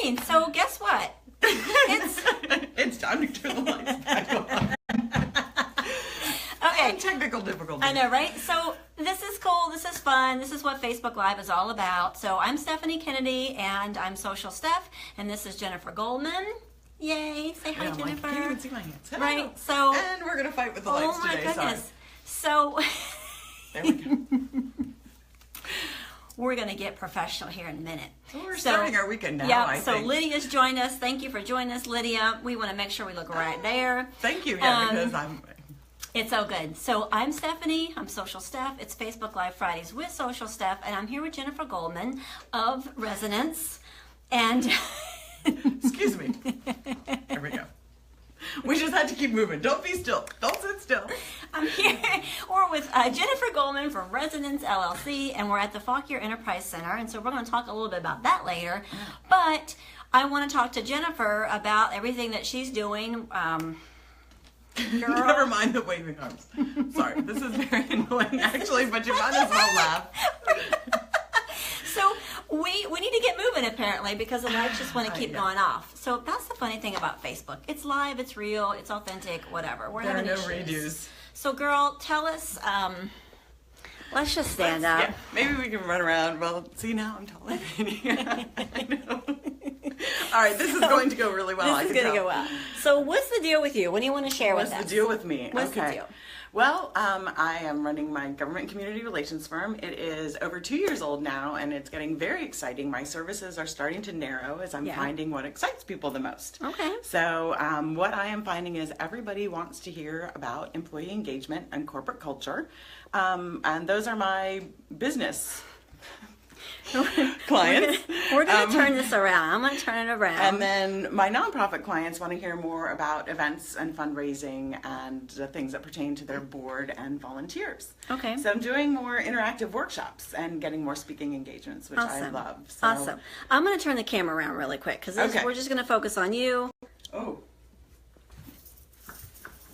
morning. So guess what? It's time to turn the lights back on. Okay. Technical difficulties. I know, right? So this is cool. This is fun. This is what Facebook Live is all about. So I'm Stephanie Kennedy, and I'm Social Steph, and this is Jennifer Goldman. Yay! Say hi, Jennifer. I can't even see my hands. Hello. Right. So. And we're gonna fight with the lights today. Oh my goodness. Sorry. So. There we go. We're going to get professional here in a minute. Well, we're starting our weekend now, Yeah, I so think. Lydia's joined us. Thank you for joining us, Lydia. We want to make sure we look right there. Thank you, because I'm... It's so good. So I'm Stephanie. I'm Social Steph. It's Facebook Live Fridays with Social Steph, and I'm here with Jennifer Goldman of Resonance. And... Excuse me. There we go. We just had to keep moving. Don't be still. Don't sit still. I'm here. We're with Jennifer Goldman from Resonance LLC, and we're at the Fauquier Enterprise Center. And so we're going to talk a little bit about that later. But I want to talk to Jennifer about everything that she's doing. Never mind the waving arms. Sorry, this is very annoying, actually, but you might as well laugh. So we need to get moving, apparently, because the lights just want to keep going off. So that's the funny thing about Facebook. It's live, it's real, it's authentic, whatever. We're There are having no issues. redos. So, girl, tell us. Let's just stand up. Yeah, maybe we can run around. Well, see, now I'm taller than you. I know. All right, this is going to go really well. This is going to go well. So, what's the deal with you? What do you want to share with us? What's the deal with me? What's the deal? Well, I am running my government community relations firm. It is over 2 years old now, and it's getting very exciting. My services are starting to narrow as I'm finding what excites people the most. Okay. So what I am finding is everybody wants to hear about employee engagement and corporate culture, and those are my business clients. We're going to turn this around. I'm going to turn it around. And then my nonprofit clients want to hear more about events and fundraising and the things that pertain to their board and volunteers. Okay. So I'm doing more interactive workshops and getting more speaking engagements, which I love. So. Awesome. I'm going to turn the camera around really quick because we're just going to focus on you. Oh.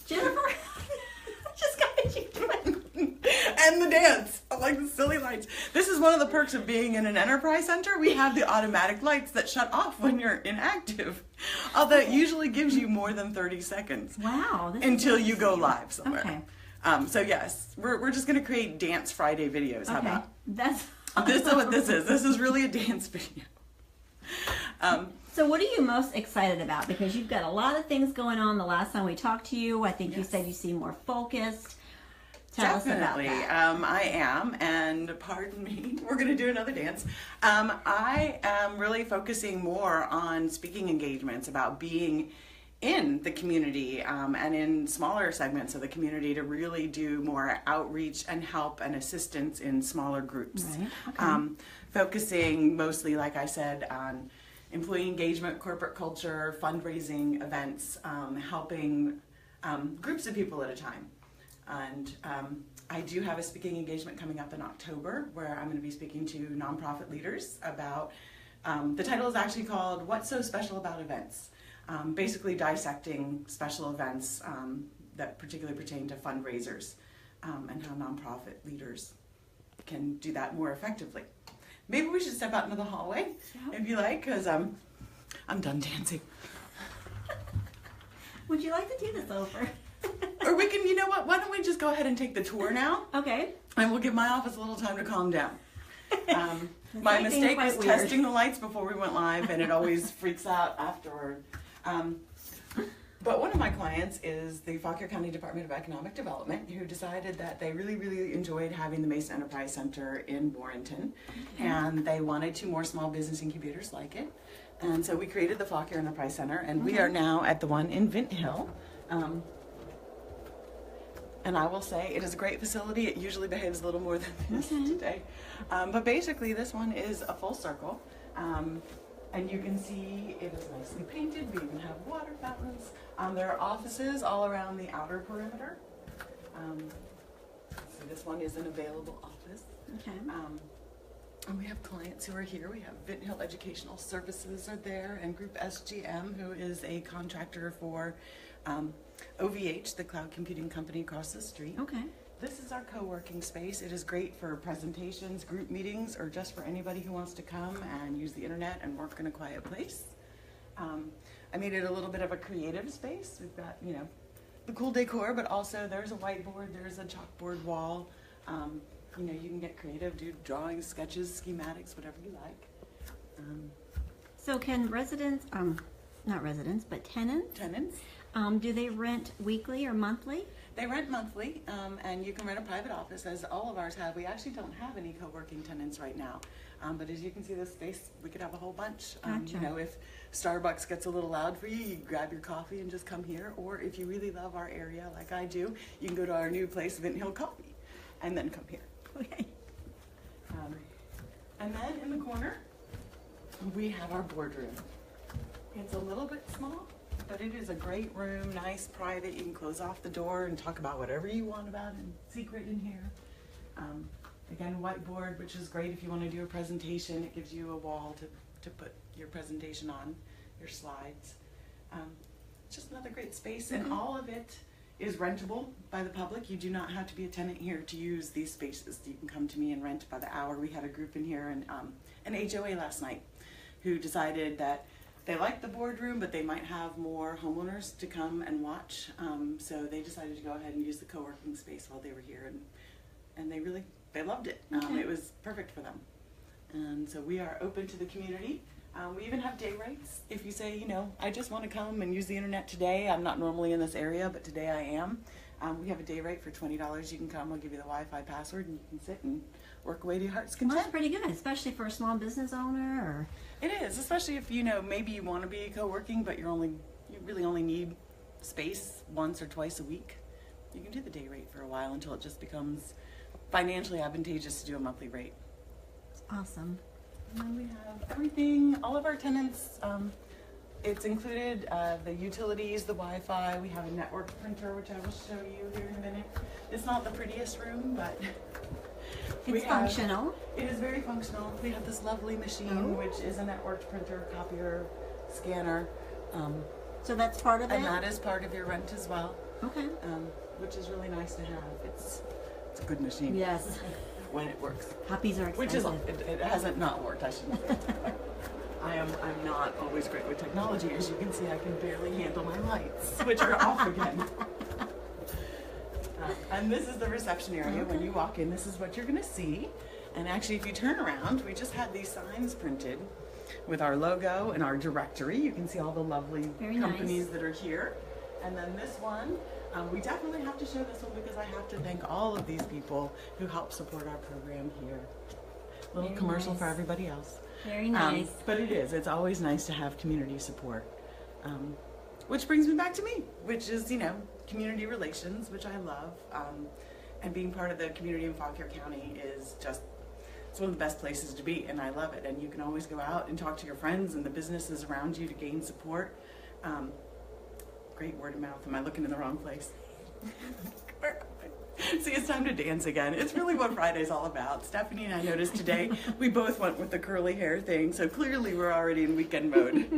Jennifer, just got what you doing. And the dance. I like the silly lights. This is one of the perks of being in an enterprise center. We have the automatic lights that shut off when you're inactive. Although it usually gives you more than 30 seconds. Wow. Until you go live somewhere. Okay. So yes, we're just going to create Dance Friday videos. How about? This is what this is. This is really a dance video. So what are you most excited about? Because you've got a lot of things going on. The last time we talked to you, I think you said you seem more focused. Tell us about that. I am, and pardon me, we're going to do another dance. I am really focusing more on speaking engagements about being in the community and in smaller segments of the community to really do more outreach and help and assistance in smaller groups. Right. Okay. Focusing mostly, like I said, on employee engagement, corporate culture, fundraising events, helping groups of people at a time. And I do have a speaking engagement coming up in October where I'm going to be speaking to nonprofit leaders about, the title is actually called What's So Special About Events? Basically dissecting special events that particularly pertain to fundraisers and how nonprofit leaders can do that more effectively. Maybe we should step out into the hallway if you like, because I'm done dancing. Would you like to do this over? Or we can, you know what, why don't we just go ahead and take the tour now? Okay. And we'll give my office a little time to calm down. My mistake was testing the lights before we went live, and it always freaks out afterward. But one of my clients is the Fauquier County Department of Economic Development, who decided that they really, really enjoyed having the Mason Enterprise Center in Warrenton, and they wanted 2 more small business incubators like it. And so we created the Fauquier Enterprise Center, and we are now at the one in Vint Hill. And I will say it is a great facility. It usually behaves a little more than this today. But basically this one is a full circle. And you can see it is nicely painted. We even have water fountains. There are offices all around the outer perimeter. So this one is an available office. Okay. And we have clients who are here. We have Vint Hill Educational Services are there, and Group SGM, who is a contractor for OVH, the cloud computing company across the street. Okay. This is our co-working space. It is great for presentations, group meetings, or just for anybody who wants to come and use the internet and work in a quiet place. I made it a little bit of a creative space. We've got, you know, the cool decor, but also there's a whiteboard, there's a chalkboard wall. You know, you can get creative, do drawings, sketches, schematics, whatever you like. So can residents, not residents, but tenants, Tenants, do they rent weekly or monthly? they rent monthly, and you can rent a private office, as all of ours have. We actually don't have any co-working tenants right now, but as you can see this space, we could have a whole bunch. Gotcha. You know, if Starbucks gets a little loud for you, you grab your coffee and just come here, or if you really love our area like I do, you can go to our new place, Vint Hill Coffee, and then come here. Okay. And then in the corner, we have our boardroom. It's a little bit small, but it is a great room, nice, private. You can close off the door and talk about whatever you want about in secret in here. Again, whiteboard, which is great if you want to do a presentation. It gives you a wall to put your presentation on, your slides. It's just another great space, and all of it is rentable by the public. You do not have to be a tenant here to use these spaces. You can come to me and rent by the hour. We had a group in here and an HOA last night who decided that they liked the boardroom, but they might have more homeowners to come and watch. So they decided to go ahead and use the co-working space while they were here, and they loved it. Okay. It was perfect for them. And so we are open to the community. We even have day rates. If you say, you know, I just want to come and use the internet today. I'm not normally in this area, but today I am. We have a day rate for $20. You can come. I'll give you the Wi-Fi password, and you can sit and work away to your heart's Well, content. that's pretty good, especially for a small business owner. Or It is, especially if, you know, maybe you want to be co-working, but you really only need space once or twice a week. You can do the day rate for a while until it just becomes financially advantageous to do a monthly rate. it's awesome. And then we have everything, all of our tenants, it's included the utilities, the Wi-Fi. We have a network printer, which I will show you here in a minute. It's not the prettiest room, but It's functional. It is very functional. We have this lovely machine, which is a networked printer, copier, scanner, So that's part of it? and that is part of your rent as well, Okay. which is really nice to have. It's a good machine. Yes. When it works. Copies are Which is, expensive. it hasn't not worked, I shouldn't say. I'm not always great with technology. As you can see, I can barely handle my lights, which are off again. And this is the reception area. When you walk in, this is what you're going to see. And actually, if you turn around, we just had these signs printed with our logo and our directory. You can see all the lovely Very companies nice. that are here. And then this one, we definitely have to show this one because I have to thank all of these people who help support our program here. Little Very commercial nice. for everybody else. Very nice. But it's always nice to have community support. Which brings me back to me, which is, you know, community relations, which I love. And being part of the community in Fauquier County is just, it's one of the best places to be, and I love it. And you can always go out and talk to your friends and the businesses around you to gain support. Great word of mouth. Am I looking in the wrong place? See, it's time to dance again. It's really what Friday's all about. Stephanie and I noticed today we both went with the curly hair thing, so clearly we're already in weekend mode.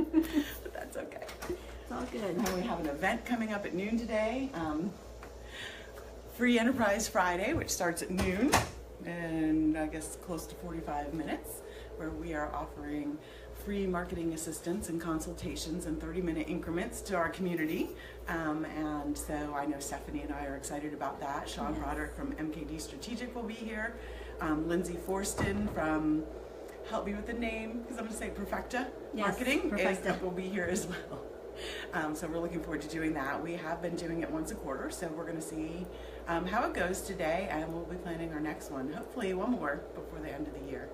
But that's okay. It's all good. And we have an event coming up at noon today. Free Enterprise Friday, which starts at noon, and I guess close to 45 minutes, where we are offering free marketing assistance and consultations in 30-minute increments to our community. And so I know Stephanie and I are excited about that. Sean Broderick from MKD Strategic will be here. Lindsay Forston from, help me with the name, because I'm going to say Perfecta Marketing will be here as well. So we're looking forward to doing that. We have been doing it once a quarter, so we're going to see how it goes today, and we'll be planning our next one, hopefully one more before the end of the year.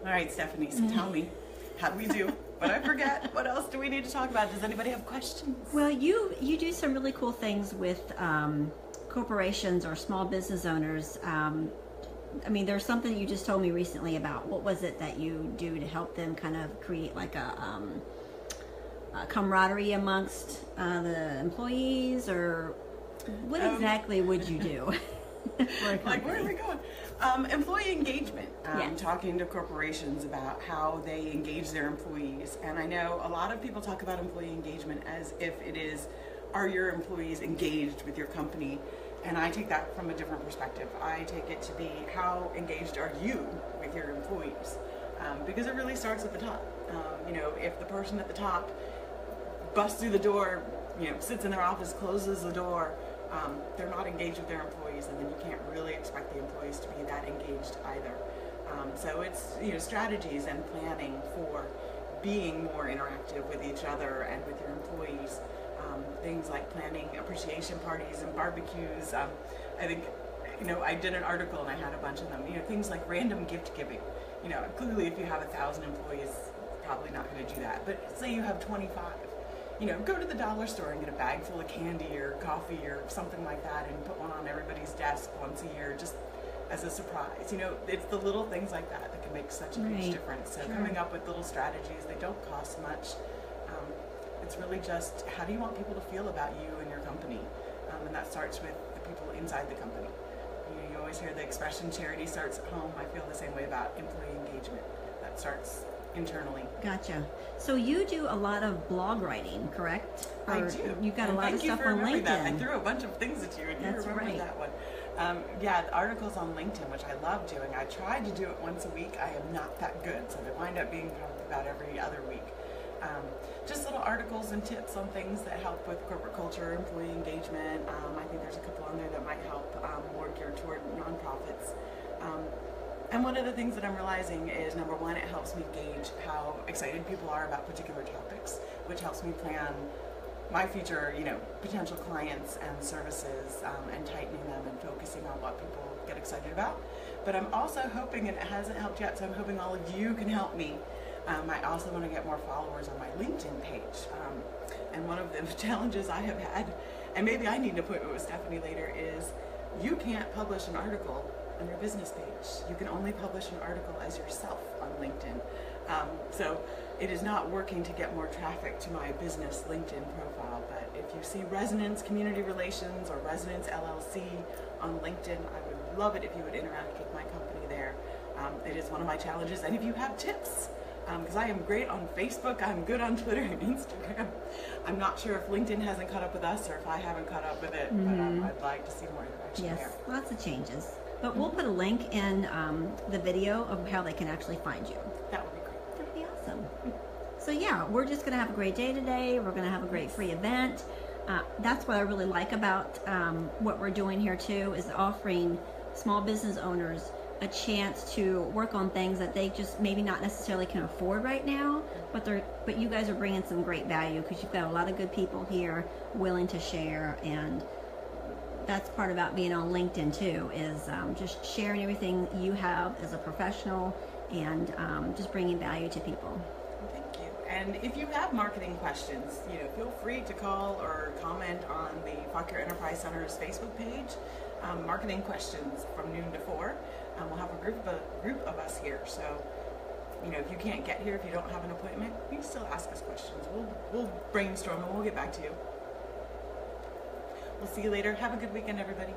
All right, Stephanie, so tell me, how do we do? But I forget, what else do we need to talk about? Does anybody have questions? Well, you do some really cool things with corporations or small business owners. I mean, there's something you just told me recently about. What was it that you do to help them kind of create like a camaraderie amongst the employees, or what exactly would you do? Like, where are we going? Employee engagement. Yes. Talking to corporations about how they engage their employees. And I know a lot of people talk about employee engagement as if it is, are your employees engaged with your company? And I take that from a different perspective. I take it to be, how engaged are you with your employees? because it really starts at the top. If the person at the top busts through the door, sits in their office, closes the door, they're not engaged with their employees, and then you can't really expect the employees to be that engaged either. So it's strategies and planning for being more interactive with each other and with your employees. Things like planning appreciation parties and barbecues. I think I did an article and I had a bunch of them. Things like random gift giving. Clearly if you have 1,000 employees, probably not going to do that. But say you have 25. Go to the dollar store and get a bag full of candy or coffee or something like that and put one on everybody's desk once a year, just as a surprise. It's the little things like that that can make such a huge difference. So coming up with little strategies, they don't cost much. It's really just, how do you want people to feel about you and your company? And that starts with the people inside the company. You always hear the expression, charity starts at home. I feel the same way about employee engagement. That starts internally. Gotcha. So you do a lot of blog writing, correct? I do. You've got a lot of stuff on LinkedIn. That. I threw a bunch of things at you and you remember that one. The articles on LinkedIn, which I love doing. I tried to do it once a week. I am not that good, so they wind up being probably about every other week. Just little articles and tips on things that help with corporate culture, employee engagement. I think there's a couple on there that might help more geared toward nonprofits. And one of the things that I'm realizing is, number one, it helps me gauge how excited people are about particular topics, which helps me plan my future, potential clients and services, and tightening them and focusing on what people get excited about. But I'm also hoping, and it hasn't helped yet, so I'm hoping all of you can help me. I also want to get more followers on my LinkedIn page. And one of the challenges I have had, and maybe I need an appointment with Stephanie later, is you can't publish an article on your business page. You can only publish an article as yourself on LinkedIn. So it is not working to get more traffic to my business LinkedIn profile. But if you see Resonance Community Relations or Resonance LLC on LinkedIn, I would love it if you would interact with my company there. It is one of my challenges. And if you have tips, because I am great on Facebook, I'm good on Twitter and Instagram. I'm not sure if LinkedIn hasn't caught up with us or if I haven't caught up with it, but I'd like to see more interaction there. Yes, lots of changes. But we'll put a link in the video of how they can actually find you. That would be great. That'd be awesome. So yeah, we're just going to have a great day today. We're going to have a great free event. That's what I really like about what we're doing here too, is offering small business owners a chance to work on things that they just maybe not necessarily can afford right now, but you guys are bringing some great value because you've got a lot of good people here willing to share, and that's part about being on LinkedIn too, is just sharing everything you have as a professional and just bringing value to people. Thank you. And if you have marketing questions, feel free to call or comment on the Fauquier Enterprise Center's Facebook page. Marketing questions from noon to 4. We'll have a group of us here. So, if you can't get here, if you don't have an appointment, you can still ask us questions. We'll brainstorm and we'll get back to you. We'll see you later. Have a good weekend, everybody.